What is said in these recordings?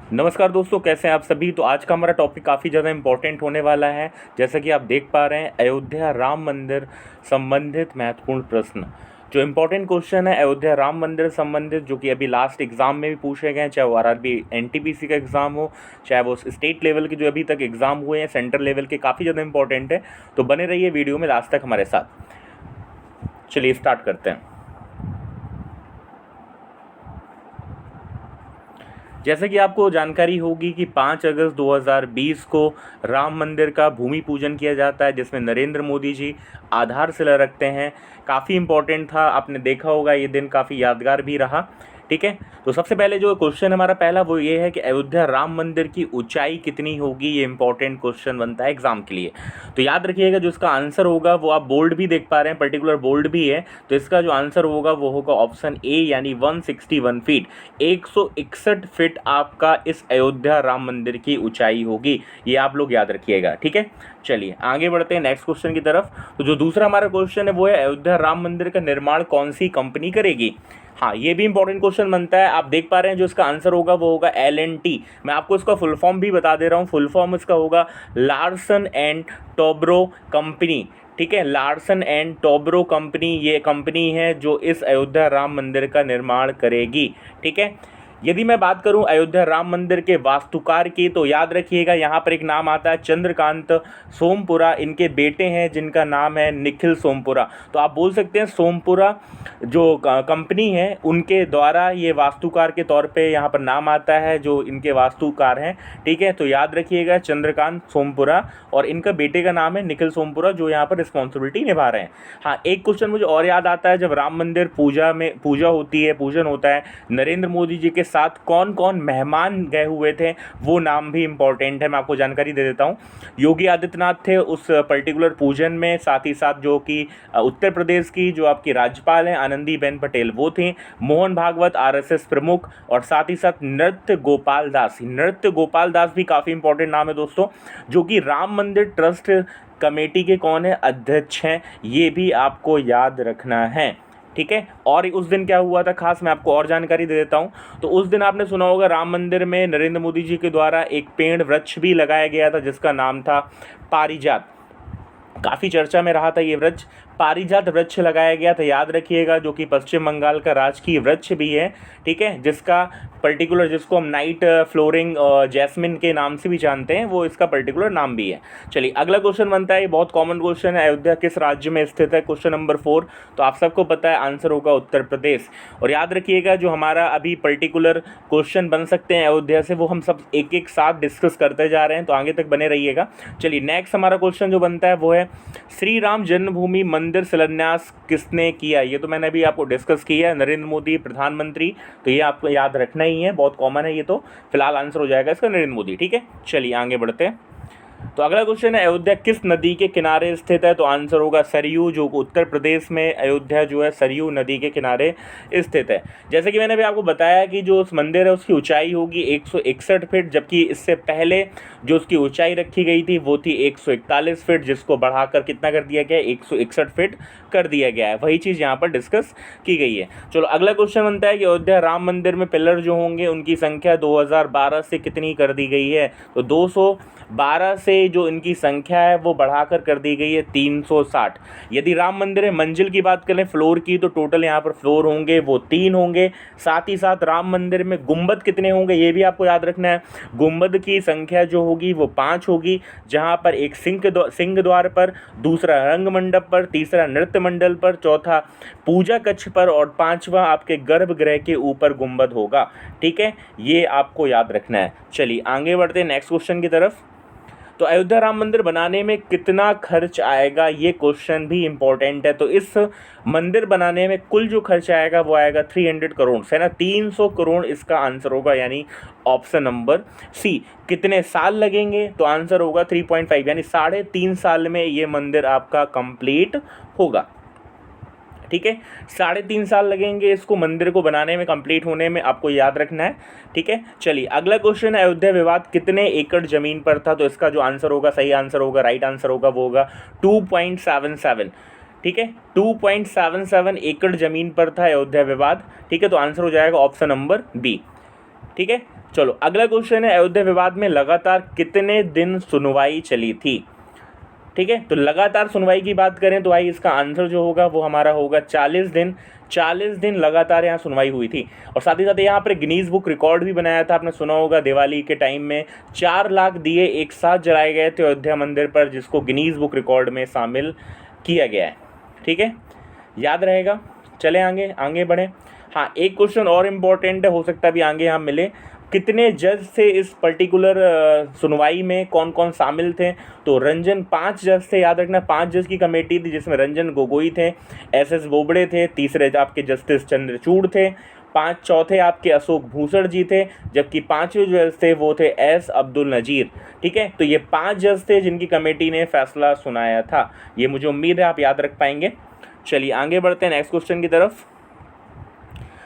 नमस्कार दोस्तों, कैसे हैं आप सभी। तो आज का हमारा टॉपिक काफ़ी ज़्यादा इम्पोर्टेंट होने वाला है। जैसा कि आप देख पा रहे हैं, अयोध्या राम मंदिर संबंधित महत्वपूर्ण प्रश्न। जो इम्पोर्टेंट क्वेश्चन है अयोध्या राम मंदिर संबंधित, जो कि अभी लास्ट एग्जाम में भी पूछे गए हैं, चाहे वो आरआरबी एनटीपीसी का एग्ज़ाम हो, चाहे वो स्टेट लेवल के जो अभी तक एग्ज़ाम हुए हैं, सेंट्रल लेवल के, काफ़ी ज़्यादा इंपॉर्टेंट है। तो बने रहिए वीडियो में लास्ट तक हमारे साथ। चलिए स्टार्ट करते हैं। जैसे कि आपको जानकारी होगी कि 5 अगस्त 2020 को राम मंदिर का भूमि पूजन किया जाता है, जिसमें नरेंद्र मोदी जी आधारशिला रखते हैं। काफ़ी इम्पोर्टेंट था, आपने देखा होगा, ये दिन काफ़ी यादगार भी रहा। ठीक है, तो सबसे पहले जो क्वेश्चन हमारा पहला वो ये है कि अयोध्या राम मंदिर की ऊंचाई कितनी होगी। ये इंपॉर्टेंट क्वेश्चन बनता है एग्जाम के लिए। तो याद रखिएगा, जो इसका आंसर होगा वो आप बोल्ड भी देख पा रहे हैं, पर्टिकुलर बोल्ड भी है। तो इसका जो आंसर होगा वो होगा ऑप्शन ए, यानी 161 फीट, 161 फीट आपका इस अयोध्या राम मंदिर की ऊंचाई होगी। ये आप लोग याद रखिएगा। ठीक है, चलिए आगे बढ़ते हैं नेक्स्ट क्वेश्चन की तरफ। तो जो दूसरा हमारा क्वेश्चन है वो है अयोध्या राम मंदिर का निर्माण कौन सी कंपनी करेगी। हाँ, ये भी इंपॉर्टेंट क्वेश्चन बनता है। आप देख पा रहे हैं, जो इसका आंसर होगा वो होगा L&T। मैं आपको इसका फुल फॉर्म भी बता दे रहा हूँ। फुल फॉर्म इसका होगा लार्सन एंड टोब्रो कंपनी। ठीक है, लार्सन एंड टोब्रो कंपनी ये कंपनी है जो इस अयोध्या राम मंदिर का निर्माण करेगी। ठीक है, यदि मैं बात करूं अयोध्या राम मंदिर के वास्तुकार की, तो याद रखिएगा यहाँ पर एक नाम आता है चंद्रकांत सोमपुरा। इनके बेटे हैं जिनका नाम है निखिल सोमपुरा। तो आप बोल सकते हैं सोमपुरा जो कंपनी है उनके द्वारा ये वास्तुकार के तौर पे यहाँ पर नाम आता है, जो इनके वास्तुकार हैं। ठीक है, तो याद रखिएगा चंद्रकांत सोमपुरा, और इनका बेटे का नाम है निखिल सोमपुरा, जो यहाँ पर रिस्पॉन्सिबिलिटी निभा रहे हैं। हाँ, एक क्वेश्चन मुझे और याद आता है, जब राम मंदिर पूजा होती है, पूजन होता है, नरेंद्र मोदी जी के साथ कौन कौन मेहमान गए हुए थे, वो नाम भी इंपॉर्टेंट है। मैं आपको जानकारी दे देता हूँ। योगी आदित्यनाथ थे उस पर्टिकुलर पूजन में, साथ ही साथ जो कि उत्तर प्रदेश की जो आपकी राज्यपाल हैं आनंदीबेन पटेल वो थी, मोहन भागवत आरएसएस प्रमुख, और साथ ही साथ नृत्य गोपाल दास। नृत्य गोपाल दास भी काफ़ी इंपॉर्टेंट नाम है दोस्तों, जो कि राम मंदिर ट्रस्ट कमेटी के कौन है, अध्यक्ष हैं। ये भी आपको याद रखना है। ठीक है, और उस दिन क्या हुआ था खास, मैं आपको और जानकारी दे देता हूँ। तो उस दिन आपने सुना होगा राम मंदिर में नरेंद्र मोदी जी के द्वारा एक पेड़ वृक्ष भी लगाया गया था, जिसका नाम था पारिजात। काफ़ी चर्चा में रहा था ये वृक्ष, पारिजात वृक्ष लगाया गया था, याद रखिएगा, जो कि पश्चिम बंगाल का राजकीय वृक्ष भी है। ठीक है, जिसका पर्टिकुलर, जिसको हम नाइट फ्लोरिंग जैस्मिन के नाम से भी जानते हैं, वो इसका पर्टिकुलर नाम भी है। चलिए अगला क्वेश्चन बनता है, बहुत कॉमन क्वेश्चन है, अयोध्या किस राज्य में स्थित है, क्वेश्चन नंबर 4। तो आप सबको पता है आंसर होगा उत्तर प्रदेश। और याद रखिएगा, जो हमारा अभी पर्टिकुलर क्वेश्चन बन सकते हैं अयोध्या से, वो हम सब एक एक साथ डिस्कस करते जा रहे हैं, तो आगे तक बने रहिएगा। चलिए नेक्स्ट हमारा क्वेश्चन जो बनता है वो है श्री राम जन्मभूमि मंदिर शिलान्यास किसने किया। ये तो मैंने अभी आपको डिस्कस किया है, नरेंद्र मोदी प्रधानमंत्री। तो ये आपको याद रखना ही है, बहुत कॉमन है ये। तो फिलहाल आंसर हो जाएगा इसका नरेंद्र मोदी। ठीक है, चलिए आगे बढ़ते हैं। तो अगला क्वेश्चन है अयोध्या किस नदी के किनारे स्थित है। तो आंसर होगा सरयू, जो उत्तर प्रदेश में अयोध्या जो है सरयू नदी के किनारे स्थित है। जैसे कि मैंने भी आपको बताया कि जो उस मंदिर है उसकी ऊंचाई होगी 161 फीट, जबकि इससे पहले जो उसकी ऊंचाई रखी गई थी वो थी 141 फीट, जिसको बढ़ाकर कितना कर दिया गया है, 161 फीट कर दिया गया है। वही चीज़ यहाँ पर डिस्कस की गई है। चलो अगला क्वेश्चन बनता है कि अयोध्या राम मंदिर में पिलर जो होंगे उनकी संख्या 2012 से कितनी कर दी गई है। तो 212 से जो इनकी संख्या है वो बढ़ाकर कर दी गई है 360। यदि राम मंदिर में मंजिल की बात करें, फ्लोर की, तो टोटल यहाँ पर फ्लोर होंगे वो 3 होंगे। साथ ही साथ राम मंदिर में गुंबद कितने होंगे ये भी आपको याद रखना है। गुंबद की संख्या जो होगी वो 5 होगी, जहाँ पर एक सिंह द्वार पर, दूसरा रंग मंडप पर, तीसरा नृत्य मंडल पर, चौथा पूजा कक्ष पर, और 5वां आपके गर्भगृह के ऊपर गुंबद होगा। ठीक है, ये आपको याद रखना है। चलिए आगे बढ़ते हैं नेक्स्ट क्वेश्चन की तरफ। तो अयोध्या राम मंदिर बनाने में कितना खर्च आएगा, ये क्वेश्चन भी इंपॉर्टेंट है। तो इस मंदिर बनाने में कुल जो खर्च आएगा वो आएगा 300 करोड़, है ना, 300 करोड़ इसका आंसर होगा, यानी ऑप्शन नंबर सी। कितने साल लगेंगे, तो आंसर होगा 3.5, यानी 3.5 साल में ये मंदिर आपका कंप्लीट होगा। ठीक है, 3.5 साल लगेंगे इसको मंदिर को बनाने में, कंप्लीट होने में, आपको याद रखना है। ठीक है, चलिए अगला क्वेश्चन है अयोध्या विवाद कितने एकड़ जमीन पर था। तो इसका जो आंसर होगा, सही आंसर होगा, राइट आंसर होगा, वो होगा 2.77। ठीक है, 2.77 एकड़ जमीन पर था अयोध्या विवाद। ठीक है, तो आंसर हो जाएगा ऑप्शन नंबर बी। ठीक है, चलो अगला क्वेश्चन है, अयोध्या विवाद में लगातार कितने दिन सुनवाई चली थी? ठीक है, तो लगातार सुनवाई की बात करें तो भाई इसका आंसर जो होगा वो हमारा होगा 40 दिन। 40 दिन लगातार यहाँ सुनवाई हुई थी। और साथ ही साथ यहाँ पर गिनीज बुक रिकॉर्ड भी बनाया था, आपने सुना होगा दिवाली के टाइम में 4 लाख दिए एक साथ जलाए गए थे अयोध्या मंदिर पर, जिसको गिनीज बुक रिकॉर्ड में शामिल किया गया है। ठीक है, याद रहेगा। चले आगे आगे बढ़ें। हाँ, एक क्वेश्चन और इम्पोर्टेंट है, हो सकता है भी आगे यहाँ मिले। कितने जज थे इस पर्टिकुलर सुनवाई में, कौन कौन शामिल थे? तो रंजन 5 जज थे, याद रखना 5 जज की कमेटी थी, जिसमें रंजन गोगोई थे, एस बोबड़े थे, तीसरे आपके जस्टिस चंद्रचूड़ थे, चौथे आपके अशोक भूषण जी थे, जबकि 5वें जज थे वो थे एस अब्दुल नज़ीर। ठीक है, तो ये 5 जज थे जिनकी कमेटी ने फैसला सुनाया था। ये मुझे उम्मीद है आप याद रख पाएंगे। चलिए आगे बढ़ते हैं नेक्स्ट क्वेश्चन की तरफ।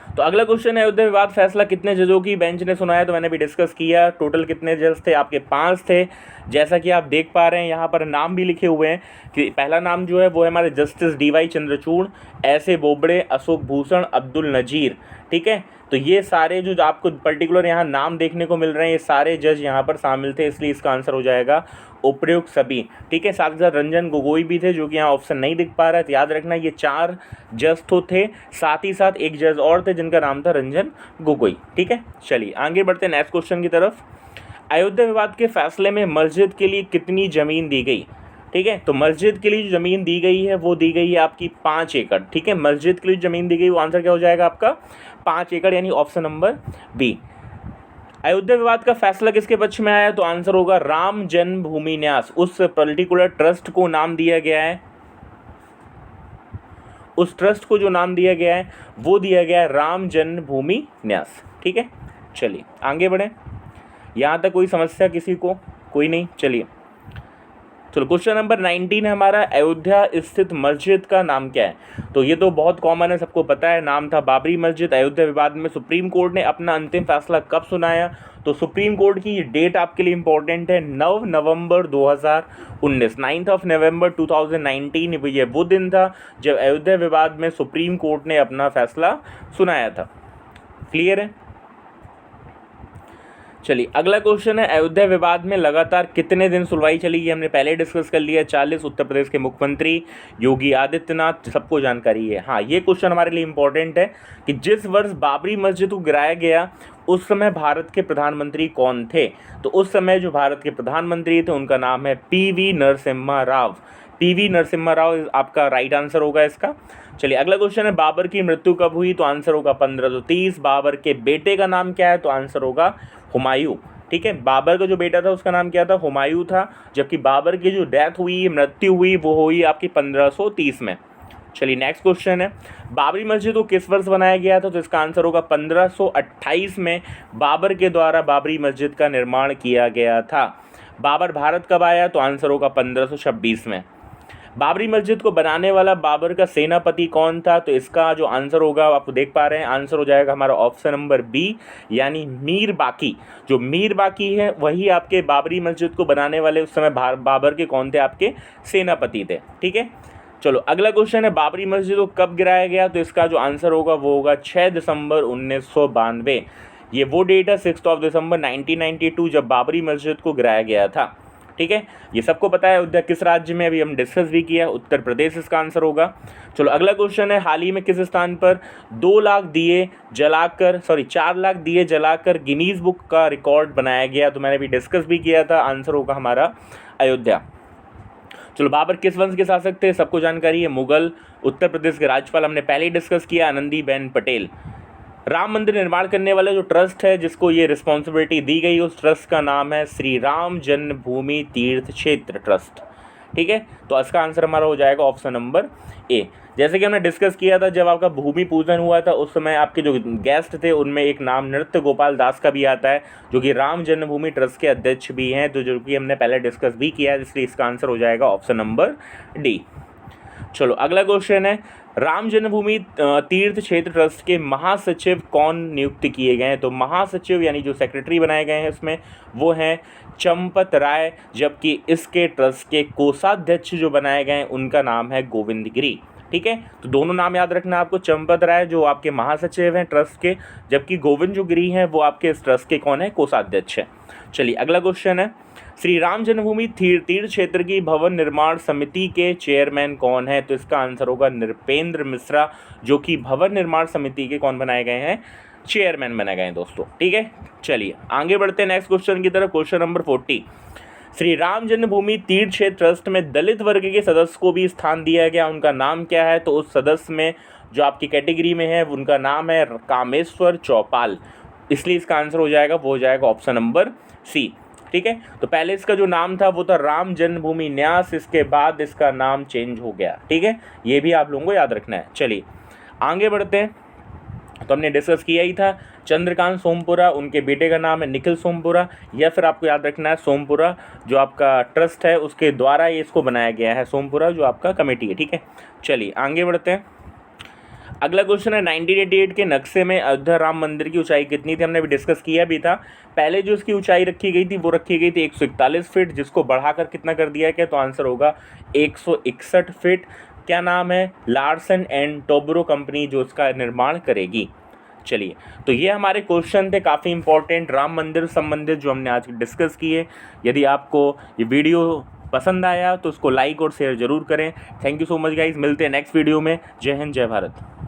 तो अगला क्वेश्चन है, अयोध्या विवाद फैसला कितने जजों की बेंच ने सुनाया? तो मैंने भी डिस्कस किया, टोटल कितने जज थे आपके? 5 थे। जैसा कि आप देख पा रहे हैं यहाँ पर नाम भी लिखे हुए हैं कि पहला नाम जो है वो है हमारे जस्टिस DY चंद्रचूड़, ऐसे बोबड़े, अशोक भूषण, अब्दुल नज़ीर। ठीक है, तो ये सारे जो आपको पर्टिकुलर यहाँ नाम देखने को मिल रहे हैं, ये सारे जज यहाँ पर शामिल थे, इसलिए इसका आंसर हो जाएगा उपयुक्त सभी। ठीक है, साथ ही साथ रंजन गोगोई भी थे, जो कि यहाँ ऑप्शन नहीं दिख पा रहा है। तो याद रखना ये 4 जज तो थे, साथ ही साथ एक जज और थे जिनका नाम था रंजन गोगोई। ठीक है, चलिए आगे बढ़ते हैं नेक्स्ट क्वेश्चन की तरफ। अयोध्या विवाद के फैसले में मस्जिद के लिए कितनी ज़मीन दी गई? ठीक है, तो मस्जिद के लिए जो ज़मीन दी गई है वो दी गई है आपकी 5 एकड़। ठीक है, मस्जिद के लिए ज़मीन दी गई, वो आंसर क्या हो जाएगा आपका 5 एकड़, यानी ऑप्शन नंबर बी। अयोध्या विवाद का फैसला किसके पक्ष में आया? तो आंसर होगा राम जन्मभूमि न्यास। उस पर्टिकुलर ट्रस्ट को नाम दिया गया है, उस ट्रस्ट को जो नाम दिया गया है वो दिया गया है राम जन्मभूमि न्यास। ठीक है, चलिए आगे बढ़ें। यहाँ तक कोई समस्या किसी को? कोई नहीं, चलिए। चलो क्वेश्चन नंबर 19 है हमारा, अयोध्या स्थित मस्जिद का नाम क्या है? तो ये तो बहुत कॉमन है, सबको पता है, नाम था बाबरी मस्जिद। अयोध्या विवाद में सुप्रीम कोर्ट ने अपना अंतिम फैसला कब सुनाया? तो सुप्रीम कोर्ट की ये डेट आपके लिए इंपॉर्टेंट है, 9 नवंबर 2019, 9 नवंबर 2019 ये वो दिन था जब अयोध्या विवाद में सुप्रीम कोर्ट ने अपना फैसला सुनाया था। क्लियर है? चलिए अगला क्वेश्चन है, अयोध्या विवाद में लगातार कितने दिन सुनवाई चली? ये हमने पहले डिस्कस कर लिया, 40। उत्तर प्रदेश के मुख्यमंत्री योगी आदित्यनाथ, सबको जानकारी है। हाँ, ये क्वेश्चन हमारे लिए इंपॉर्टेंट है कि जिस वर्ष बाबरी मस्जिद को गिराया गया उस समय भारत के प्रधानमंत्री कौन थे? तो उस समय जो भारत के प्रधानमंत्री थे उनका नाम है PV नरसिम्हा राव। PV नरसिम्हा राव आपका राइट आंसर होगा इसका। चलिए अगला क्वेश्चन है, बाबर की मृत्यु कब हुई? तो आंसर होगा 1530। बाबर के बेटे का नाम क्या है? तो आंसर होगा हुमायूं। ठीक है, बाबर का जो बेटा था उसका नाम क्या था? हुमायूं था। जबकि बाबर की जो डेथ हुई, मृत्यु हुई, वो हुई आपकी 1530 में। चलिए नेक्स्ट क्वेश्चन है, बाबरी मस्जिद को किस वर्ष बनाया गया था? तो इसका आंसर होगा 1528 में बाबर के द्वारा बाबरी मस्जिद का निर्माण किया गया था। बाबर भारत कब आया? तो आंसर होगा 1526 में। बाबरी मस्जिद को बनाने वाला बाबर का सेनापति कौन था? तो इसका जो आंसर होगा आपको देख पा रहे हैं, आंसर हो जाएगा हमारा ऑप्शन नंबर बी, यानी मीर बाकी। जो मीर बाकी है वही आपके बाबरी मस्जिद को बनाने वाले उस समय बाबर के कौन थे? आपके सेनापति थे। ठीक है, चलो अगला क्वेश्चन है, बाबरी मस्जिद को कब गिराया गया? तो इसका जो आंसर होगा वो होगा 6 दिसंबर 1992। ये वो डेट है 6 दिसंबर 1992 जब बाबरी मस्जिद को गिराया गया था। ठीक है, ये सबको पता है। अयोध्या किस राज्य में? अभी हम डिस्कस भी किया, उत्तर प्रदेश इसका आंसर होगा। चलो अगला क्वेश्चन है, हाल ही में किस स्थान पर 4 लाख दिए जलाकर गिनीज बुक का रिकॉर्ड बनाया गया? तो मैंने भी डिस्कस भी किया था, आंसर होगा हमारा अयोध्या। चलो बाबर किस वंश के शासक थे? सबको जानकारी है, मुगल। उत्तर प्रदेश के राज्यपाल हमने पहले ही डिस्कस किया, आनंदीबेन पटेल। राम मंदिर निर्माण करने वाला जो ट्रस्ट है जिसको ये रिस्पॉन्सिबिलिटी दी गई, उस ट्रस्ट का नाम है श्री राम जन्मभूमि तीर्थ क्षेत्र ट्रस्ट। ठीक है, तो इसका आंसर हमारा हो जाएगा ऑप्शन नंबर ए। जैसे कि हमने डिस्कस किया था, जब आपका भूमि पूजन हुआ था उस समय आपके जो गेस्ट थे उनमें एक नाम नृत्य गोपाल दास का भी आता है, जो कि राम जन्मभूमि ट्रस्ट के अध्यक्ष भी हैं, तो जो कि हमने पहले डिस्कस भी किया है, इसलिए इसका आंसर हो जाएगा ऑप्शन नंबर डी। चलो अगला क्वेश्चन है, राम जन्मभूमि तीर्थ क्षेत्र ट्रस्ट के महासचिव कौन नियुक्त किए गए हैं? तो महासचिव यानी जो सेक्रेटरी बनाए गए हैं इसमें वो हैं चंपत राय, जबकि इसके ट्रस्ट के कोषाध्यक्ष जो बनाए गए हैं उनका नाम है गोविंद गिरी। ठीक है। तो दोनों नाम याद रखना आपको, चंपत राय जो आपके महासचिव हैं ट्रस्ट के, जबकि गोविंद जो गिरी हैं वो आपके इस ट्रस्ट के कौन है, कोषाध्यक्ष है। चलिए अगला क्वेश्चन है, श्री राम जन्मभूमि तीर्थ क्षेत्र की भवन निर्माण समिति के चेयरमैन कौन है? तो इसका आंसर होगा नृपेंद्र मिश्रा, जो कि भवन निर्माण समिति के कौन बनाए गए हैं, चेयरमैन बनाए गए हैं दोस्तों, ठीक है। चलिए आगे बढ़ते हैं नेक्स्ट क्वेश्चन की तरफ। क्वेश्चन नंबर 40, श्री राम जन्मभूमि तीर्थ क्षेत्र ट्रस्ट में दलित वर्ग के सदस्य को भी स्थान दिया गया, उनका नाम क्या है? तो उस सदस्य में जो आपकी कैटेगरी में है उनका नाम है कामेश्वर चौपाल, इसलिए इसका आंसर हो जाएगा, वो हो जाएगा ऑप्शन नंबर सी, ठीक है। तो पहले इसका जो नाम था वो था राम जन्मभूमि न्यास, इसके बाद इसका नाम चेंज हो गया, ठीक है। ये भी आप लोगों को याद रखना है। चलिए आगे बढ़ते हैं। तो हमने डिस्कस किया ही था, चंद्रकांत सोमपुरा, उनके बेटे का नाम है निखिल सोमपुरा, या फिर आपको याद रखना है सोमपुरा जो आपका ट्रस्ट है उसके द्वारा ये इसको बनाया गया है, सोमपुरा जो आपका कमेटी है, ठीक है। चलिए आगे बढ़ते हैं। अगला क्वेश्चन है, 1988 के नक्शे में अयोध्या राम मंदिर की ऊंचाई कितनी थी? हमने भी डिस्कस किया भी था। पहले जो इसकी ऊंचाई रखी गई थी वो रखी गई थी 141 फीट, जिसको बढ़ाकर कितना कर दिया गया? तो आंसर होगा 161 फीट। क्या नाम है? लार्सन एंड टोब्रो कंपनी जो इसका निर्माण करेगी। चलिए तो ये हमारे क्वेश्चन थे काफ़ी इंपॉर्टेंट राम मंदिर संबंधित जो हमने आज डिस्कस किए। यदि आपको ये वीडियो पसंद आया तो उसको लाइक और शेयर ज़रूर करें। Thank you so much guys, मिलते हैं नेक्स्ट वीडियो में। जय हिंद, जय भारत।